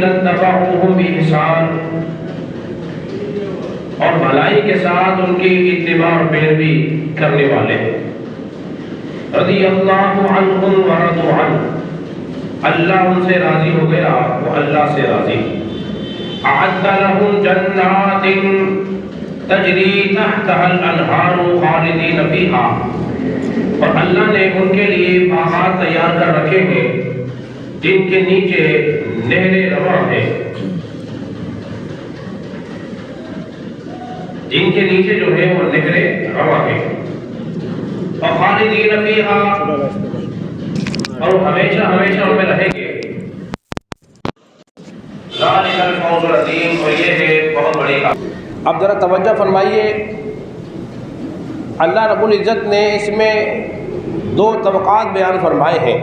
اتبعوهم بإحسان، اور بھلائی کے ساتھ ان کی اتباع اور پیروی کرنے والے. رضی اللہ عنہم ورضوا عنہ، اللہ ان سے راضی ہو گیا، وہ اللہ سے راضی. اعد لهم جنات تجری تحتها الانہار خالدین فیہا، اور اللہ نے ان کے لیے باغات تیار کر رکھے ہیں جن کے نیچے نہریں رواں ہیں، جن کے نیچے جو ہے وہ نہریں رواں ہیں. اور خالدین فیہا، اور ہمیشہ ہمیشہ ان میں رہیں گے. ذالک الفوز العظیم، اور یہ ہے بہت بڑی کام. اب ذرا توجہ فرمائیے، اللہ رب العزت نے اس میں دو طبقات بیان فرمائے ہیں.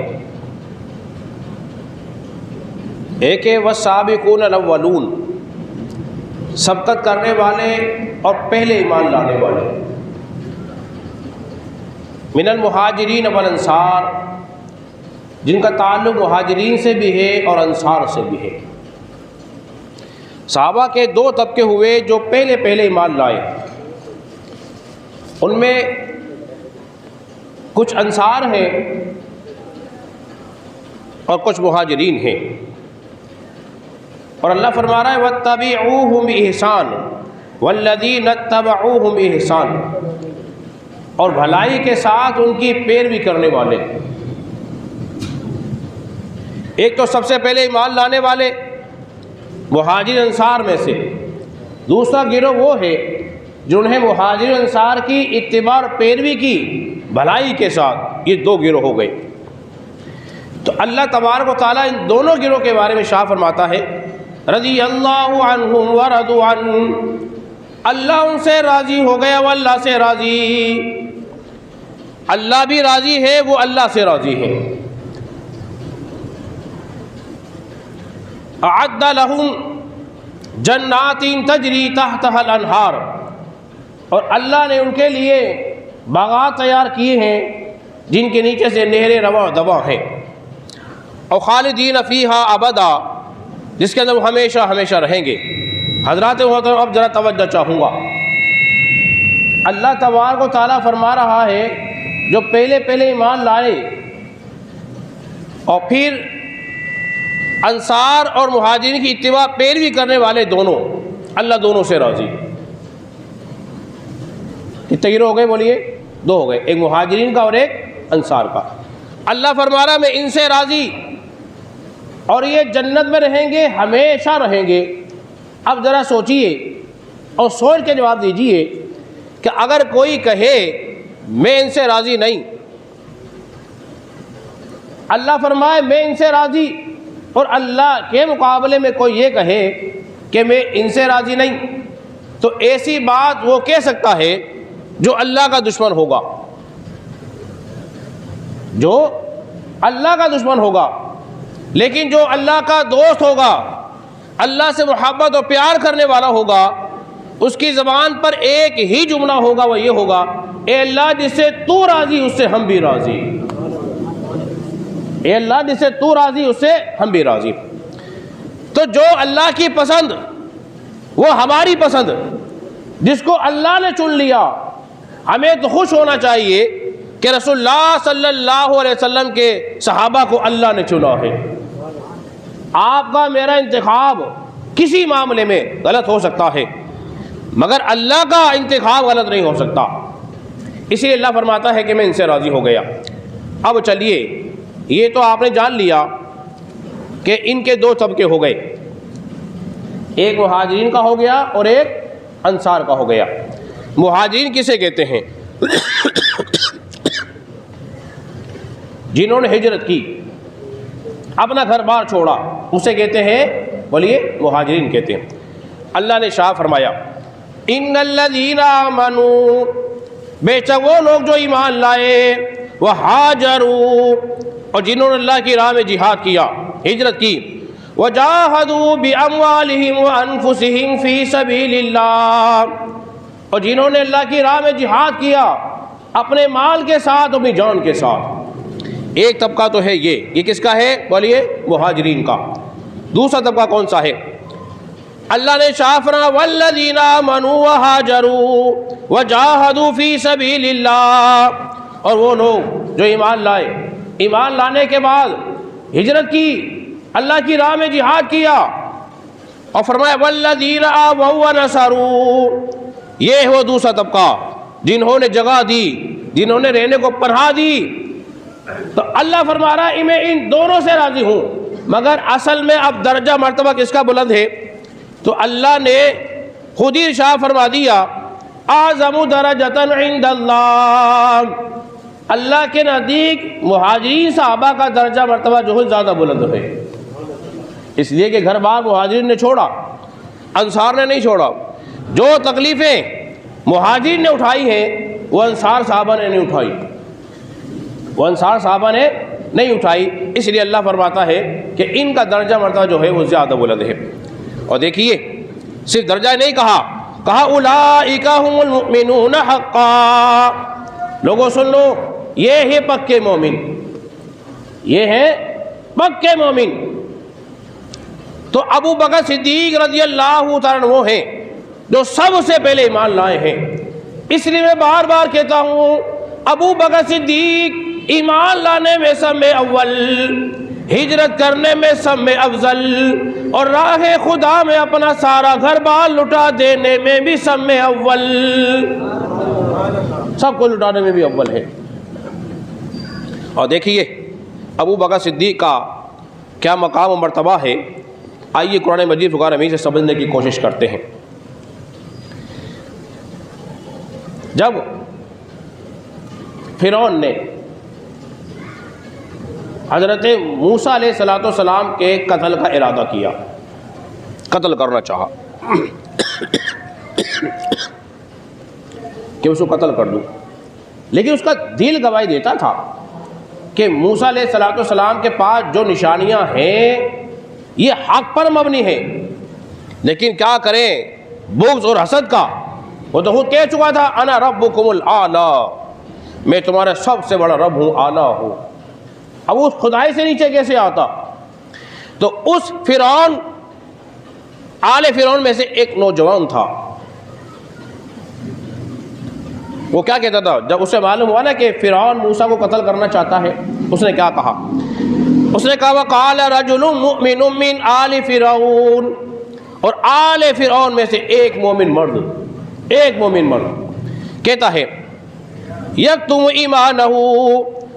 ایک ہے والسابقون الاولون، سبقت کرنے والے اور پہلے ایمان لانے والے. من المہاجرین والانصار، جن کا تعلق مہاجرین سے بھی ہے اور انصار سے بھی ہے. صحابہ کے دو طبقے ہوئے جو پہلے ایمان لائے. ان میں کچھ انصار ہیں اور کچھ مہاجرین ہیں. اور اللہ فرما رہا ہے وَاتَّبِعُوهُمْ بِإِحْسَانٍ وَالَّذِينَ اتَّبَعُوهُمْ بِإِحْسَانٍ، اور بھلائی کے ساتھ ان کی پیروی کرنے والے. ایک تو سب سے پہلے ایمان لانے والے مہاجر انصار میں سے، دوسرا گروہ وہ ہے جنہوں نے مہاجر انصار کی اتباع اور پیروی کی بھلائی کے ساتھ. یہ دو گروہ ہو گئے. تو اللہ تبارک و تعالیٰ ان دونوں گروہ کے بارے میں شاہ فرماتا ہے رضی اللہ عنہم ورضوا عنہ، اللہ ان سے راضی ہو گیا وہ اللہ سے راضی. اللہ بھی راضی ہے، وہ اللہ سے راضی ہے. اعد لهم جنات تجری تحتها الانہار، اور اللہ نے ان کے لیے باغات تیار کیے ہیں جن کے نیچے سے نہریں رواں دواں ہیں. اور خالدین فیہا ابدا، جس کے اندر وہ ہمیشہ ہمیشہ رہیں گے. حضرات اب ذرا توجہ چاہوں گا. اللہ تبارک و تعالیٰ فرما رہا ہے جو پہلے ایمان لائے اور پھر انصار اور مہاجرین کی اتباع پیروی کرنے والے دونوں، اللہ دونوں سے راضی. کتنے گروہ ہو گئے بولیے؟ دو ہو گئے، ایک مہاجرین کا اور ایک انصار کا. اللہ فرما رہا میں ان سے راضی، اور یہ جنت میں رہیں گے، ہمیشہ رہیں گے. اب ذرا سوچئے اور سوچ کے جواب دیجئے کہ اگر کوئی کہے میں ان سے راضی نہیں، اللہ فرمائے میں ان سے راضی، اور اللہ کے مقابلے میں کوئی یہ کہے کہ میں ان سے راضی نہیں، تو ایسی بات وہ کہہ سکتا ہے جو اللہ کا دشمن ہوگا. جو اللہ کا دشمن ہوگا. لیکن جو اللہ کا دوست ہوگا، اللہ سے محبت اور پیار کرنے والا ہوگا، اس کی زبان پر ایک ہی جملہ ہوگا، وہ یہ ہوگا اے اللہ جس سے تو راضی اس سے ہم بھی راضی. اے اللہ جس سے تو راضی اس سے ہم بھی راضی. تو جو اللہ کی پسند وہ ہماری پسند، جس کو اللہ نے چن لیا، ہمیں تو خوش ہونا چاہیے کہ رسول اللہ صلی اللہ علیہ وسلم کے صحابہ کو اللہ نے چنا ہے. آپ کا میرا انتخاب کسی معاملے میں غلط ہو سکتا ہے، مگر اللہ کا انتخاب غلط نہیں ہو سکتا. اسی لیے اللہ فرماتا ہے کہ میں ان سے راضی ہو گیا. اب چلیے، یہ تو آپ نے جان لیا کہ ان کے دو طبقے ہو گئے، ایک مہاجرین کا ہو گیا اور ایک انصار کا ہو گیا. مہاجرین کسے کہتے ہیں؟ جنہوں نے ہجرت کی، اپنا گھر بار چھوڑا، اسے کہتے ہیں، بولیے، مہاجرین کہتے ہیں. اللہ نے شاہ فرمایا ان الذین آمنوا، بے شک وہ لوگ جو ایمان لائے، وہاجروا، اور جنہوں نے اللہ کی راہ میں جہاد کیا، ہجرت کی، وجاہدوا باموالہم وانفسہم فی سبیل اللہ، اور جنہوں نے اللہ کی راہ میں جہاد کیا اپنے مال کے ساتھ، اپنی جان کے ساتھ. ایک طبقہ تو ہے یہ کس کا ہے؟ بولیے، مہاجرین کا. دوسرا طبقہ کون سا ہے؟ اللہ نے شاہ فرمایا والذین آمنوا وہاجروا وجاہدوا فی سبیل اللہ، اور وہ لوگ جو ایمان لائے، ایمان لانے کے بعد ہجرت کی، اللہ کی راہ میں جہاد کیا، اور فرمایا والذین آووا ونصروا، یہ وہ دوسرا طبقہ جنہوں نے جگہ دی، جنہوں نے رہنے کو پناہ دی۔ تو اللہ فرما رہا ہے میں ان دونوں سے راضی ہوں، مگر اصل میں اب درجہ مرتبہ کس کا بلند ہے؟ تو اللہ نے خود ہی ارشاد فرما دیا اعظم درجۃ عند اللہ، اللہ کے نزدیک مہاجرین صحابہ کا درجہ مرتبہ جو ہے زیادہ بلند ہے، اس لیے کہ گھر بار مہاجرین نے چھوڑا، انصار نے نہیں چھوڑا۔ جو تکلیفیں مہاجرین نے اٹھائی ہیں وہ انصار صحابہ نے نہیں اٹھائی، وہ انصار صحابہ نے نہیں اٹھائی، اس لیے اللہ فرماتا ہے کہ ان کا درجہ مرتبہ جو ہے وہ زیادہ بلند ہے۔ اور دیکھیے صرف درجہ نہیں کہا اولئک هم المؤمنون حقا، لوگوں سن لو یہ ہے پکے مومن، یہ ہے پکے مومن۔ تو ابو بکر صدیق رضی اللہ تعالیٰ عنہ وہ ہیں جو سب سے پہلے ایمان لائے ہیں، اس لیے میں بار بار کہتا ہوں ابو بکر صدیق ایمان لانے میں سب میں اول، ہجرت کرنے میں سب میں افضل، اور راہ خدا میں اپنا سارا گھر بار لٹا دینے میں بھی سب میں اول، سب کو لٹانے میں بھی اول ہے۔ اور دیکھیے ابو بکر صدیق کا کیا مقام و مرتبہ ہے، آئیے قرآن مجید فقار امین سے سمجھنے کی کوشش کرتے ہیں۔ جب فرعون نے حضرت موسیٰ علیہ السلام کے قتل کا ارادہ کیا، قتل کرنا چاہا کہ اس کو قتل کر دوں، لیکن اس کا دل گواہی دیتا تھا کہ موسیٰ علیہ السلام کے پاس جو نشانیاں ہیں یہ حق پر مبنی ہیں، لیکن کیا کریں بغض اور حسد کا، وہ تو خود کہہ چکا تھا انا ربکم الاعلی، میں تمہارا سب سے بڑا رب ہوں، اعلیٰ ہوں۔ اب اس خدائی سے نیچے کیسے آتا؟ تو اس فرعون، آل فرعون میں سے ایک نوجوان تھا، وہ کیا کہتا تھا جب اسے معلوم ہوا نا کہ فرعون موسیٰ کو قتل کرنا چاہتا ہے، اس نے کیا کہا؟ اس نے کہا وقال رجل مؤمن من آل فرعون، اور آل فرعون میں سے ایک مومن مرد کہتا ہے یکتم ایمانہ،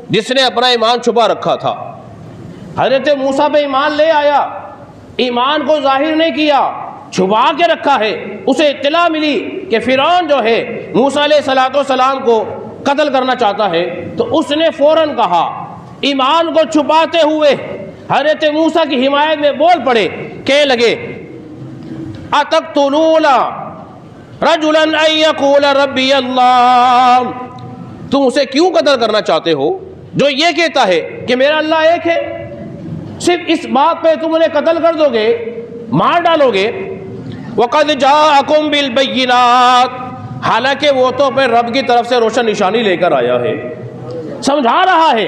جس نے اپنا ایمان چھپا رکھا تھا۔ حضرت موسیٰ پہ ایمان لے آیا، ایمان کو ظاہر نہیں کیا، چھپا کے رکھا ہے۔ اسے اطلاع ملی کہ فرعون جو ہے موسیٰ علیہ السلام کو قتل کرنا چاہتا ہے، تو اس نے فوراً کہا، ایمان کو چھپاتے ہوئے حضرت موسیٰ کی حمایت میں بول پڑے، کہنے لگے اتقتلون رجلا ان یقول ربی اللہ، تم اسے کیوں قتل کرنا چاہتے ہو جو یہ کہتا ہے کہ میرا اللہ ایک ہے؟ صرف اس بات پہ تم انہیں قتل کر دو گے، مار ڈالو گے۔ وَقَدْ جَاءَكُمْ بِالْبَيِّنَاتِ، حالانکہ وہ تو اپنے رب کی طرف سے روشن نشانی لے کر آیا ہے، سمجھا رہا ہے،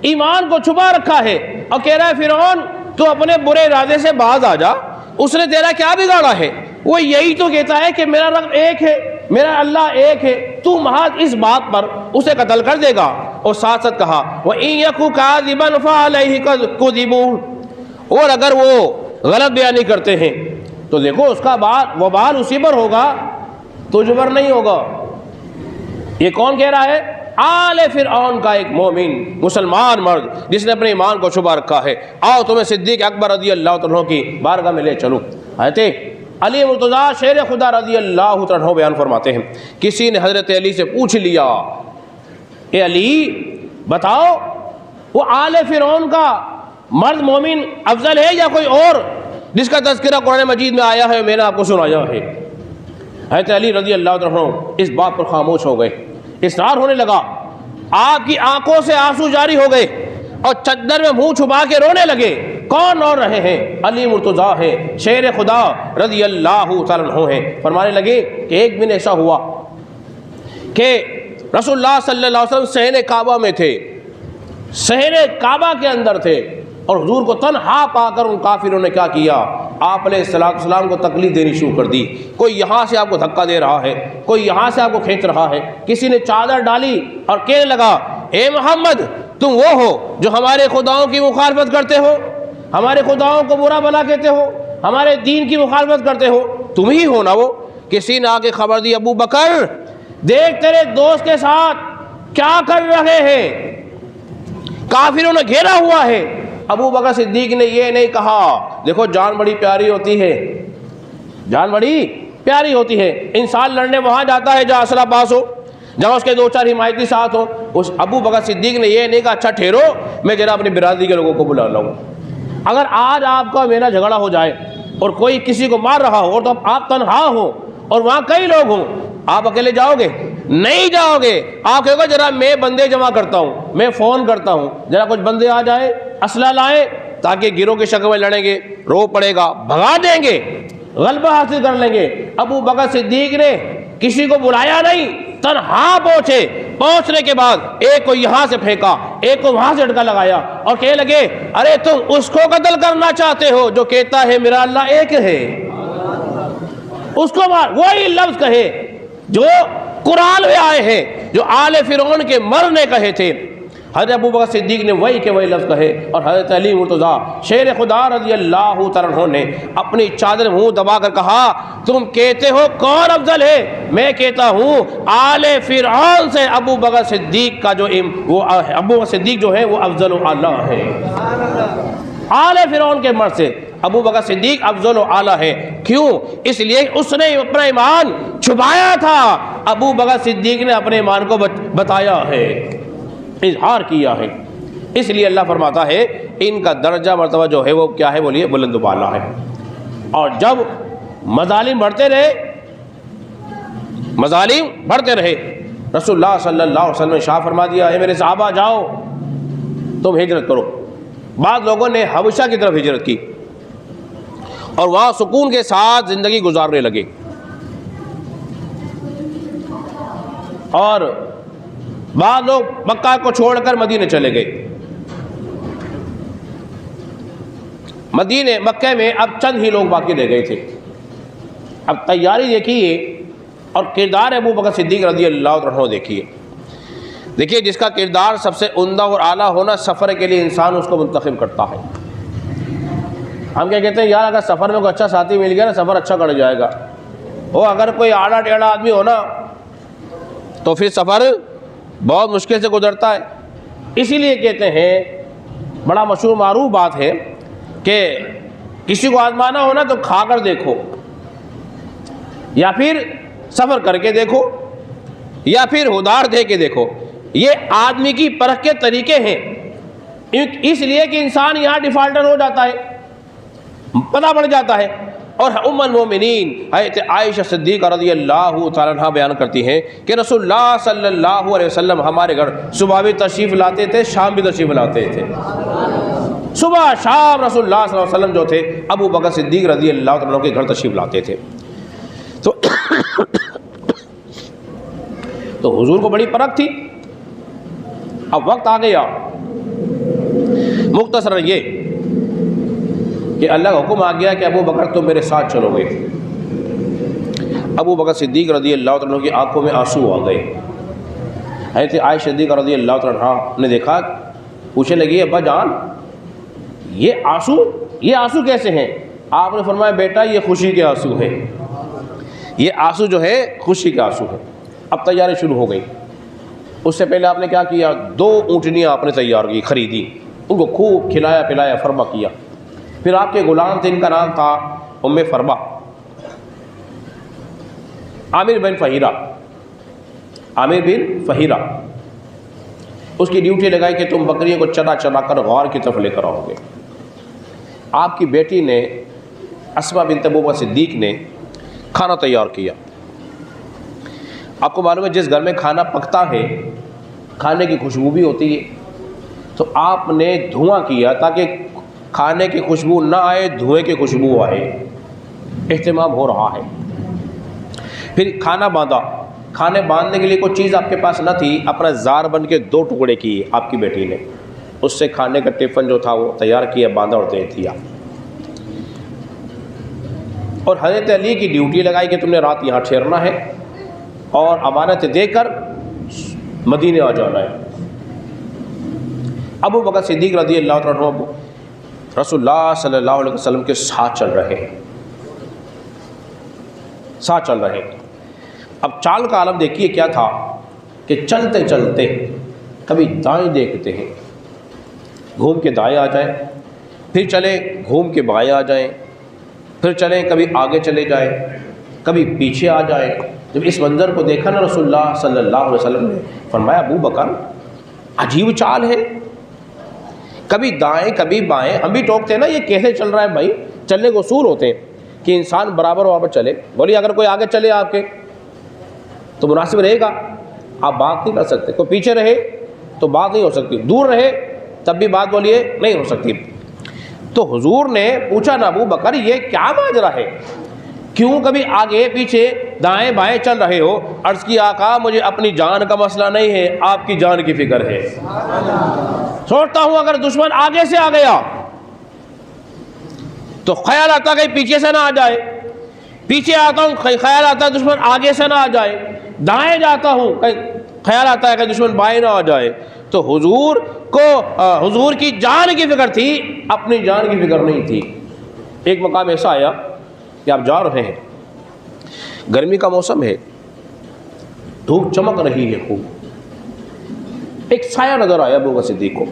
ایمان کو چھپا رکھا ہے، اور کہہ رہا ہے فرعون تو اپنے برے ارادے سے باز آ جا، اس نے تیرا کیا بگاڑا ہے؟ وہ یہی تو کہتا ہے کہ میرا رب ایک ہے، میرا اللہ ایک ہے، تو محض اس بات پر اسے قتل کر دے گا۔ اور ساتھ ساتھ کہا وَإِن يَكُ كَاذِبًا فَعَلَيْهِ كَذِبُهُ، اور اگر وہ غلط بیانی کرتے ہیں تو دیکھو اس کا وبال اسی پر ہوگا، تجھ پر نہیں ہوگا۔ یہ کون کہہ رہا ہے؟ آل فرعون کا ایک مومن مسلمان مرد جس نے اپنے ایمان کو چھپا رکھا ہے۔ آؤ تمہیں صدیق اکبر رضی اللہ تعالیٰ کی بارگاہ میں لے چلو۔ حضرت علی مرتضیٰ شیر خدا رضی اللہ تعالیٰ بیان فرماتے ہیں، کسی نے حضرت علی سے پوچھ لیا، اے علی بتاؤ وہ آل فرعون کا مرد مومن افضل ہے یا کوئی اور جس کا تذکرہ قرآن مجید میں آیا ہے، میں نے آپ کو سنایا ہے؟ حضرت علی رضی اللہ تعالیٰ اس بات پر خاموش ہو گئے، اصرار ہونے لگا، آپ کی آنکھوں سے آنسو جاری ہو گئے اور چادر میں منہ چھپا کے رونے لگے۔ کون اور رہے ہیں؟ علی مرتضیٰ ہے، شیر خدا رضی اللہ تعالیٰ عنہ ہیں۔ فرمانے لگے کہ ایک دن ایسا ہوا کہ رسول اللہ صلی اللہ علیہ وسلم صحن کعبہ میں تھے، صحن کعبہ کے اندر تھے، اور حضور کو تنہا پا کر ان کافروں نے کیا کیا؟ آپ علیہ السلام کو تکلیف دینی شروع کر دی. کوئی یہاں سے آپ کو دھکا دے رہا ہے، کوئی یہاں سے آپ کو کھینچ رہا ہے. کسی نے چادر ڈالی اور کہنے لگا اے محمد تم وہ ہو جو ہمارے خداؤں کی مخالفت کرتے ہو، ہمارے خداؤں کو برا بھلا کہتے ہو، ہمارے دین کی مخالفت کرتے ہو، تم ہی ہو نا وہ؟ کسی نے آگے خبر دی ابو بکر دیکھ تیرے دوست کے ساتھ کیا کر رہے ہیں، کافروں نے گھیرا ہوا ہے. ابو بکر صدیق نے یہ نہیں کہا، دیکھو جان بڑی پیاری ہوتی ہے، جان بڑی پیاری ہوتی ہے. انسان لڑنے وہاں جاتا ہے جہاں اسلحہ پاس ہو، جہاں اس کے دو چار حمایتی ساتھ ہوں. اس ابو بکر صدیق نے یہ نہیں کہا اچھا ٹھہرو میں ذرا اپنی برادری کے لوگوں کو بلا لاؤں. اگر آج آپ کا میرا جھگڑا ہو جائے اور کوئی کسی کو مار رہا ہو اور تو آپ تنہا ہو اور وہاں کئی لوگ ہوں، آپ اکیلے جاؤ گے؟ نہیں جاؤ گے. آپ کہو گے ذرا میں بندے جمع کرتا ہوں، میں فون کرتا ہوں، ذرا کچھ بندے آ جائیں، اسلحہ لائیں تاکہ گروہ کی شکل میں لڑیں گے، رو پڑے گا، بھگا دیں گے، غلبہ حاصل کر لیں گے. ابو بکر صدیق نے کسی کو بلایا نہیں، تنہا پہنچے. پہنچنے کے بعد ایک کو یہاں سے پھینکا، ایک کو وہاں سے جھٹکا لگایا اور کہنے لگے ارے تم اس کو قتل کرنا چاہتے ہو جو کہتا ہے میرا اللہ ایک ہے، اس کو مار. وہی لفظ کہے جو قرآن میں آئے ہیں، جو آل فرعون کے مرنے کہے تھے. حضرت ابو بکر صدیق نے وہی کے وہی لفظ کہے اور حضرت علی مرتضیٰ شیر خدا رضی اللہ تعالیٰ عنہ نے اپنی چادر منہ دبا کر کہا تم کہتے ہو کون افضل ہے؟ میں کہتا ہوں آل فرعون سے ابو بکر صدیق کا جو وہ ابو بکر صدیق جو ہے وہ افضل و اعلیٰ ہے. آل فرعون کے مرد سے ابو بکر صدیق افضل و اعلیٰ ہے. کیوں؟ اس لیے اس نے اپنا ایمان چھپایا تھا، ابو بکر صدیق نے اپنے ایمان کو بتایا ہے، اظہار کیا ہے. اس لیے اللہ فرماتا ہے ان کا درجہ مرتبہ جو ہے وہ کیا ہے؟ بولیے بلند و بالا ہے. اور جب مظالم بڑھتے رہے، مظالم بڑھتے رہے، رسول اللہ صلی اللہ علیہ وسلم نے شاہ فرما دیا اے میرے صحابہ جاؤ تم ہجرت کرو. بعض لوگوں نے حبشہ کی طرف ہجرت کی اور وہاں سکون کے ساتھ زندگی گزارنے لگے، اور بعض لوگ مکہ کو چھوڑ کر مدینے چلے گئے. مکہ میں اب چند ہی لوگ باقی رہ گئے تھے. اب تیاری دیکھیے اور کردار ابو بکر صدیق رضی اللہ عنہ دیکھیے. دیکھیے جس کا کردار سب سے عمدہ اور اعلیٰ ہونا، سفر کے لیے انسان اس کو منتخب کرتا ہے. ہم کیا کہتے ہیں یار اگر سفر میں کوئی اچھا ساتھی مل گیا نا سفر اچھا کر جائے گا. وہ اگر کوئی آڑا ٹیڑھا آدمی ہو نا تو پھر سفر بہت مشکل سے گزرتا ہے. اسی لیے کہتے ہیں بڑا مشہور معروف بات ہے کہ کسی کو آزمانا ہو نا تو کھا کر دیکھو، یا پھر سفر کر کے دیکھو، یا پھر ہدار دے کے دیکھو. یہ آدمی کی پرکھ کے طریقے ہیں. اس لیے کہ انسان یہاں ڈیفالٹر ہو جاتا ہے، پتہ پڑ جاتا ہے. اور ام المومنین حضرت عائشہ صدیقہ رضی اللہ تعالیٰ عنہ بیان کرتی ہیں کہ رسول اللہ صلی اللہ علیہ وسلم ہمارے گھر صبح بھی تشریف لاتے تھے، شام بھی تشریف لاتے تھے. صبح شام رسول اللہ صلی اللہ علیہ وسلم جو تھے ابو بکر صدیق رضی اللہ تعالیٰ عنہ کے گھر تشریف لاتے تھے. تو حضور کو بڑی پرکھ تھی. اب وقت آ گیا، مختصر یہ کہ اللہ کا حکم آ گیا کہ ابو بکر تم میرے ساتھ چلو گے. ابو بکر صدیق رضی اللہ تعالیٰ عنہ کی آنکھوں میں آنسو آ گئے. حضرت عائشہ صدیقہ رضی اللہ تعالیٰ عنہ نے دیکھا، پوچھنے لگی ابا جان یہ آنسو کیسے ہیں؟ آپ نے فرمایا بیٹا یہ خوشی کے آنسو ہیں، یہ آنسو جو ہے خوشی کے آنسو ہیں. اب تیاری شروع ہو گئی. اس سے پہلے آپ نے کیا کیا؟ 2 اونٹنیاں آپ نے تیار کی، خریدی، ان کو خوب کھلایا پلایا، فرما کیا. پھر آپ کے غلام تھے، ان کا نام تھا ام فربہ، عامر بن فہیرہ. اس کی ڈیوٹی لگائی کہ تم بکریوں کو چلا چلا کر غار کی طرف لے کر آؤ گے. آپ کی بیٹی نے اسماء بنت ابو بکر صدیق نے کھانا تیار کیا. آپ کو معلوم ہے جس گھر میں کھانا پکتا ہے کھانے کی خوشبو بھی ہوتی ہے. تو آپ نے دھواں کیا تاکہ کھانے کی خوشبو نہ آئے، دھوئیں کی خوشبو آئے. اہتمام ہو رہا ہے. پھر کھانا باندھا. کھانے باندھنے کے لیے کوئی چیز آپ کے پاس نہ تھی، اپنا زار بن کے 2 ٹکڑے کیے آپ کی بیٹی نے. اس سے کھانے کا ٹفن جو تھا وہ تیار کیا، باندھا اور دے دیا، اور حضرت علی کی ڈیوٹی لگائی کہ تم نے رات یہاں ٹھہرنا ہے اور امانت دے کر مدینے آ جانا ہے۔ ابو بکر صدیق رضی اللہ تعالیٰ عنہ رسول اللہ صلی اللہ علیہ وسلم کے ساتھ چل رہے ہیں، ساتھ چل رہے ہیں۔ اب چال کا عالم دیکھیے کیا تھا کہ چلتے چلتے کبھی دائیں دیکھتے ہیں، گھوم کے دائیں آ جائیں، پھر چلیں گھوم کے بائیں آ جائیں، پھر چلیں کبھی آگے چلے جائیں، کبھی پیچھے آ جائیں۔ جب اس منظر کو دیکھا نا رسول اللہ صلی اللہ علیہ وسلم نے فرمایا ابو بکر عجیب چال ہے، کبھی دائیں کبھی بائیں۔ ہم بھی ٹوکتے ہیں نا یہ کیسے چل رہا ہے بھائی، چلنے کو اصول ہوتے ہیں کہ انسان برابر برابر چلے۔ بولیے اگر کوئی آگے چلے آپ کے تو مناسب رہے گا، آپ بات نہیں کر سکتے، کوئی پیچھے رہے تو بات نہیں ہو سکتی، دور رہے تب بھی بات بولیے نہیں ہو سکتی۔ تو حضور نے پوچھا نا ابو بکر یہ کیا ماجرا ہے، کیوں کبھی آگے پیچھے دائیں بائیں چل رہے ہو؟ عرض کی آقا مجھے اپنی جان کا مسئلہ نہیں ہے، آپ کی جان کی فکر ہے۔ سوچتا ہوں اگر دشمن آگے سے آ گیا تو خیال آتا کہ پیچھے سے نہ آ جائے، پیچھے آتا ہوں خیال آتا ہے دشمن آگے سے نہ آ جائے، دائیں جاتا ہوں خیال آتا ہے کہ دشمن بائیں نہ آ جائے۔ تو حضور کو حضور کی جان کی فکر تھی، اپنی جان کی فکر نہیں تھی۔ ایک مقام ایسا آیا کہ آپ جا رہے ہیں، گرمی کا موسم ہے، دھوپ چمک رہی ہے خوب، ایک سایہ نظر آیا ابو بکر صدیق کو۔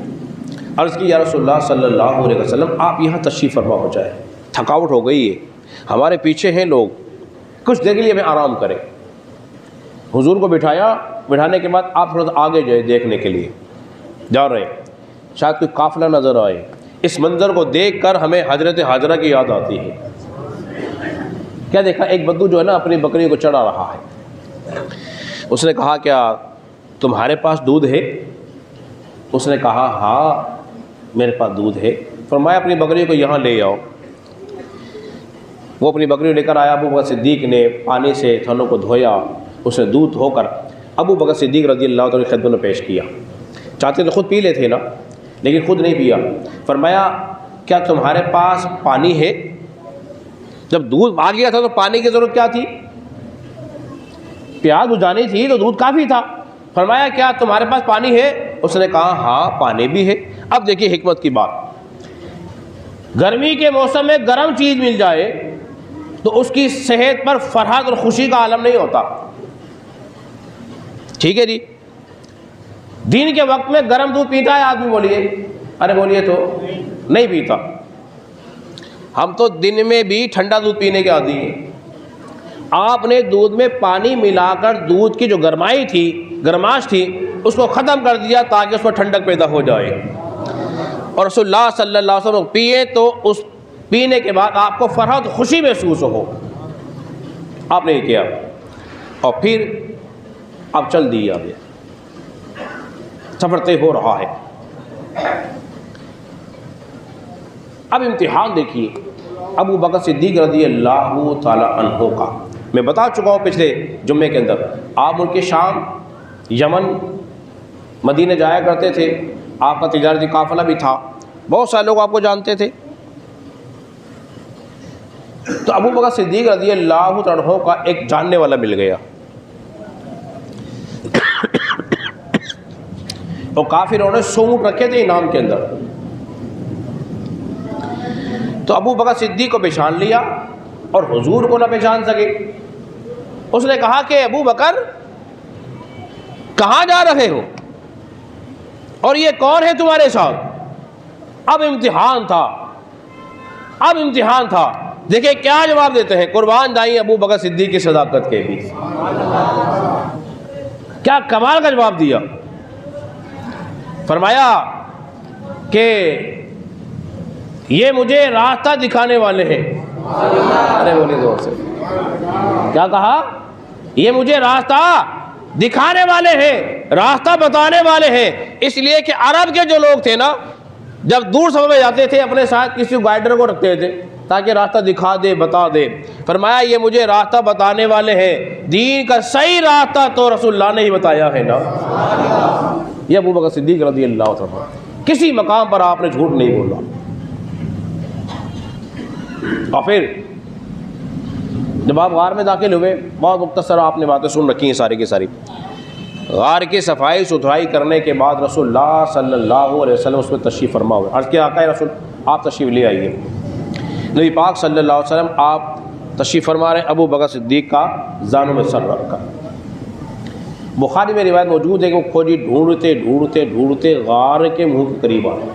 عرض کی یا رسول اللہ صلی اللہ علیہ وسلم آپ یہاں تشریف فرما ہو جائے، تھکاوٹ ہو گئی ہے، ہمارے پیچھے ہیں لوگ، کچھ دیر کے لیے ہمیں آرام کریں۔ حضور کو بٹھایا، بٹھانے کے بعد آپ تھوڑا سا آگے جائے دیکھنے کے لیے جا رہے ہیں، شاید کوئی قافلہ نظر آئے۔ اس منظر کو دیکھ کر ہمیں حضرت حاجرہ کی یاد آتی ہے۔ کیا دیکھا، ایک بدو جو ہے نا اپنی بکری کو چڑھا رہا ہے، اس نے کہا کیا تمہارے پاس دودھ ہے؟ اس نے کہا ہاں میرے پاس دودھ ہے۔ فرمایا اپنی بکری کو یہاں لے آؤ۔ وہ اپنی بکری لے کر آیا، ابو بکر صدیق نے پانی سے تھنوں کو دھویا، اس نے دودھ دھو کر ابو بکر صدیق رضی اللہ تعالیٰ کی خدمت میں پیش کیا۔ چاہتے تو خود پی لیتے نا، لیکن خود نہیں پیا۔ فرمایا کیا تمہارے پاس پانی ہے؟ جب دودھ آ گیا تھا تو پانی کی ضرورت کیا تھی، پیاس بجھانی تھی تو دودھ کافی تھا۔ فرمایا کیا تمہارے پاس پانی ہے؟ اس نے کہا ہاں پانی بھی ہے۔ اب دیکھیے حکمت کی بات، گرمی کے موسم میں گرم چیز مل جائے تو اس کی صحت پر فرحت اور خوشی کا عالم نہیں ہوتا، ٹھیک ہے جی۔ دن کے وقت میں گرم دودھ پیتا ہے آدمی؟ بولیے، ارے بولیے تو نہیں پیتا۔ ہم تو دن میں بھی ٹھنڈا دودھ پینے کے عادی ہیں۔ آپ نے دودھ میں پانی ملا کر دودھ کی جو گرمائی تھی، گرماش تھی، اس کو ختم کر دیا تاکہ اس پر ٹھنڈک پیدا ہو جائے، اور رسول اللہ صلی اللہ علیہ وسلم پیے تو اس پینے کے بعد آپ کو فرحت خوشی محسوس ہو۔ آپ نے یہ کیا اور پھر اب چل دیا، سفر طے ہو رہا ہے۔ اب امتحان دیکھیے ابو بکر صدیق رضی اللہ تعالی عنہ کا۔ میں بتا چکا ہوں پچھلے جمعے کے اندر، آپ ملک شام، یمن، مدینہ جایا کرتے تھے، آپ کا تجارتی قافلہ بھی تھا، بہت سارے لوگ آپ کو جانتے تھے۔ تو ابو بکر صدیق رضی اللہ تعالی عنہ کا ایک جاننے والا مل گیا، اور کافروں نے سونٹ رکھے تھے انعام کے اندر۔ تو ابو بکر صدیق کو پہچان لیا اور حضور کو نہ پہچان سکے۔ اس نے کہا کہ ابو بکر کہاں جا رہے ہو اور یہ کون ہے تمہارے ساتھ؟ اب امتحان تھا، اب امتحان تھا۔ دیکھیں کیا جواب دیتے ہیں، قربان جائیں ابو بکر صدیق کی صداقت کے بھی، کیا کمال کا جواب دیا۔ فرمایا کہ یہ مجھے راستہ دکھانے والے ہیں۔ ارے بولی زور سے، کیا کہا؟ یہ مجھے راستہ دکھانے والے ہیں، راستہ بتانے والے ہیں۔ اس لیے کہ عرب کے جو لوگ تھے نا، جب دور سفر میں جاتے تھے اپنے ساتھ کسی گائیڈر کو رکھتے تھے تاکہ راستہ دکھا دے، بتا دے۔ فرمایا یہ مجھے راستہ بتانے والے ہیں، دین کا صحیح راستہ تو رسول اللہ نے ہی بتایا ہے نا۔ یہ ابو بکر صدیق رضی اللہ عنہ کسی مقام پر آپ نے جھوٹ نہیں بولا. اور پھر جب آپ غار میں داخل ہوئے، بہت مختصر آپ نے باتیں سن رکھی ہیں ساری کی ساری. غار کی صفائی ستھرائی کرنے کے بعد رسول اللہ صلی اللہ علیہ وسلم اس میں تشریف فرما ہوئے. عرض کیا آقا رسول آپ تشریف لے آئیے. نبی پاک صلی اللہ علیہ وسلم آپ تشریف فرما رہے ہیں ابو بکر صدیق کا زانوں میں سر رکھ کر. بخاری میں روایت موجود ہے کہ وہ کھوجی ڈھونڈتے غار کے منہ کے قریب آئے.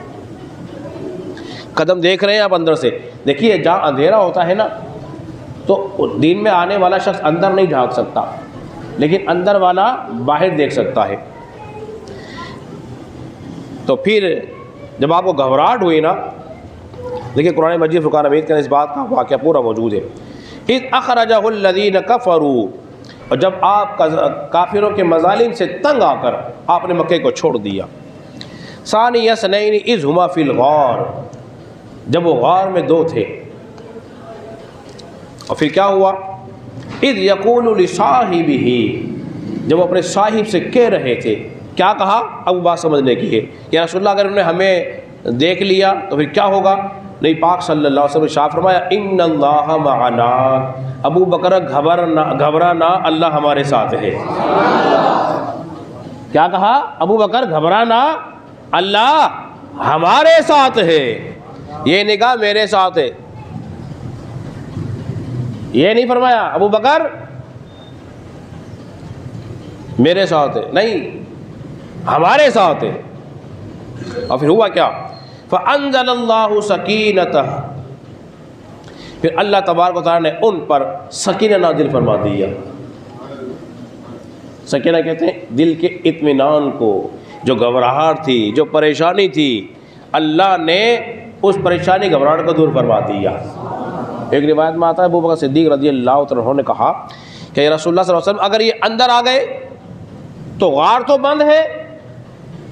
قدم دیکھ رہے ہیں آپ اندر سے. دیکھیے جہاں اندھیرا ہوتا ہے نا تو دین میں آنے والا شخص اندر نہیں جھانک سکتا، لیکن اندر والا باہر دیکھ سکتا ہے. تو پھر جب آپ کو گھبراہٹ ہوئی نا، دیکھیے قرآن مجید فرقان حمید کا اس بات کا واقعہ پورا موجود ہے. اذ اخرجہ الذین کفروا، اور جب آپ کافروں کے مظالم سے تنگ آ کر آپ نے مکے کو چھوڑ دیا. ثانی اثنین اذ ہما فی الغار، جب وہ غار میں دو تھے. اور پھر کیا ہوا؟ اذ یقول لصاحبہ، جب وہ اپنے صاحب سے کہہ رہے تھے. کیا کہا؟ اب بات سمجھنے کی ہے. یا رسول اللہ اگر انہوں نے ہمیں دیکھ لیا تو پھر کیا ہوگا؟ نبی پاک صلی اللہ علیہ وسلم نے ارشاد فرمایا ان اللہ معنا، ابو بکر گھبرانا اللہ ہمارے ساتھ ہے. کیا کہا؟ ابو بکر گھبرانا اللہ ہمارے ساتھ ہے. یہ نہیں کہا میرے ساتھ ہے، یہ نہیں فرمایا ابو بکر میرے ساتھ ہے، نہیں ہمارے ساتھ ہے. اور پھر ہوا کیا؟ فَأَنزَلَ اللَّهُ سَكِينَتَهُ، پھر اللہ تبارک و تعالیٰ نے ان پر سکینہ نازل فرما دیا. سکینہ کہتے ہیں دل کے اطمینان کو. جو گھبراہٹ تھی، جو پریشانی تھی، اللہ نے اس پریشانی گھبراہٹ کو دور فرما دیا. ایک روایت میں آتا ہے ابو بکر صدیق رضی اللہ عنہ نے کہا کہ رسول اللہ صلی اللہ علیہ وسلم اگر یہ اندر آ گئے تو غار تو بند ہے،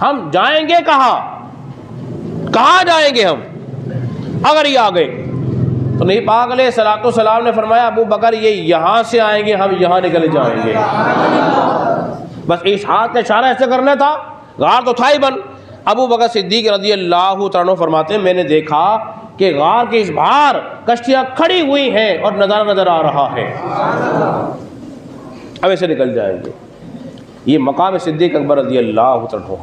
ہم جائیں گے کہاں جائیں گے ہم اگر یہ آ گئے؟ تو نبی پاک علیہ الصلوۃ والسلام نے فرمایا ابو بکر یہ یہاں سے آئیں گے، ہم یہاں نکل جائیں گے. بس اس ہاتھ نے اشارہ ایسے کرنا تھا، غار تو تھا ہی بند. ابو بکر صدیق رضی اللہ عنہ فرماتے ہیں میں نے دیکھا کہ غار کے اس باہر کشتیاں کھڑی ہوئی ہیں اور نظارہ نظر آ رہا ہے، اب ایسے نکل جائیں گے. یہ مقام صدیق اکبر رضی اللہ عنہ،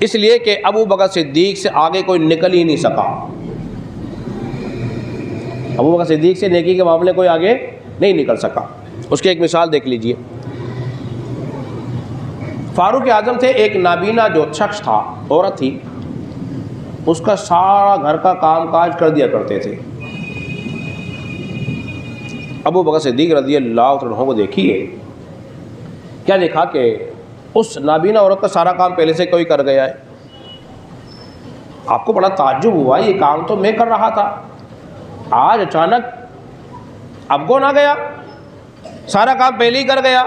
اس لیے کہ ابو بکر صدیق سے آگے کوئی نکل ہی نہیں سکا. ابو بکر صدیق سے نیکی کے معاملے کوئی آگے نہیں نکل سکا. اس کی ایک مثال دیکھ لیجئے. فاروق اعظم تھے، ایک نابینا جو شخص تھا، عورت تھی، اس کا سارا گھر کا کام کاج کر دیا کرتے تھے. ابو بکر صدیق رضی اللہ عنہ کو دیکھیے کیا دیکھا کہ اس نابینا عورت کا سارا کام پہلے سے کوئی کر گیا ہے. آپ کو بڑا تعجب ہوا، یہ کام تو میں کر رہا تھا، آج اچانک اب کون آ گیا؟ سارا کام پہلے ہی کر گیا.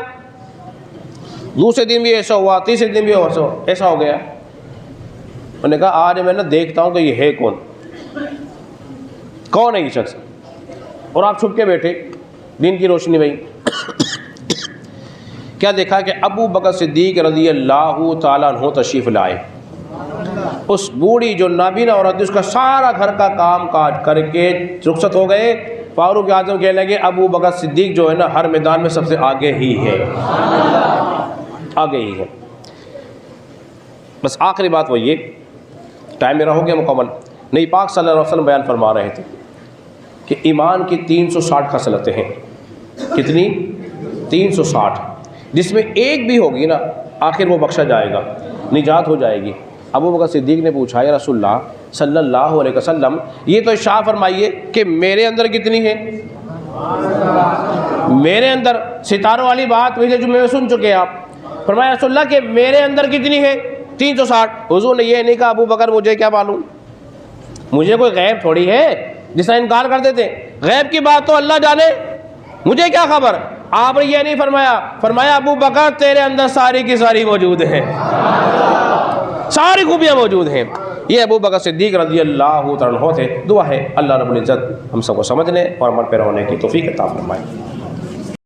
دوسرے دن بھی ایسا ہوا، تیسرے دن بھی ایسا ہو گیا. میں نے کہا آج میں نے دیکھتا ہوں کہ یہ ہے کون ہے یہ شخص. اور آپ چھپ کے بیٹھے، دن کی روشنی میں کیا دیکھا کہ ابو بکر صدیق رضی اللہ تعالیٰ عنہ تشریف لائے. اس بوڑھی جو نابینا عورت اس کا سارا گھر کا کام کاج کر کے رخصت ہو گئے. فاروق اعظم کہنے لگے ابو بکر صدیق جو ہے نا ہر میدان میں سب سے آگے ہی ہے، آگے ہی ہے. بس آخری بات وہ یہ، ٹائم میرا ہو گیا مکمل. نبی پاک صلی اللہ علیہ وسلم بیان فرما رہے تھے کہ ایمان کی 360 خصلتیں ہیں. کتنی؟ 360، جس میں ایک بھی ہوگی نا آخر وہ بخشا جائے گا، نجات ہو جائے گی. ابو بکر صدیق نے پوچھا یا رسول اللہ صلی اللہ علیہ وسلم یہ تو ارشاد فرمائیے کہ میرے اندر کتنی ہے؟ میرے اندر ستاروں والی بات ویسے جو میں سن چکے آپ. فرمایا رسول اللہ کہ میرے اندر کتنی ہے؟ 360. حضور نے یہ نہیں کہا ابو بکر مجھے کیا معلوم، مجھے کوئی غیب تھوڑی ہے جس کا انکار کر دیتے. غیب کی بات تو اللہ جانے، مجھے کیا خبر. آپ نے یہ نہیں فرمایا، فرمایا ابو بکر تیرے اندر ساری کی ساری موجود ہیں، ساری خوبیاں موجود ہیں. یہ ابو بکر صدیق رضی اللہ عنہ تھے. دعا ہے اللہ رب العزت ہم سب کو سمجھنے اور عمل پیرا ہونے کی توفیق عطا فرمائے.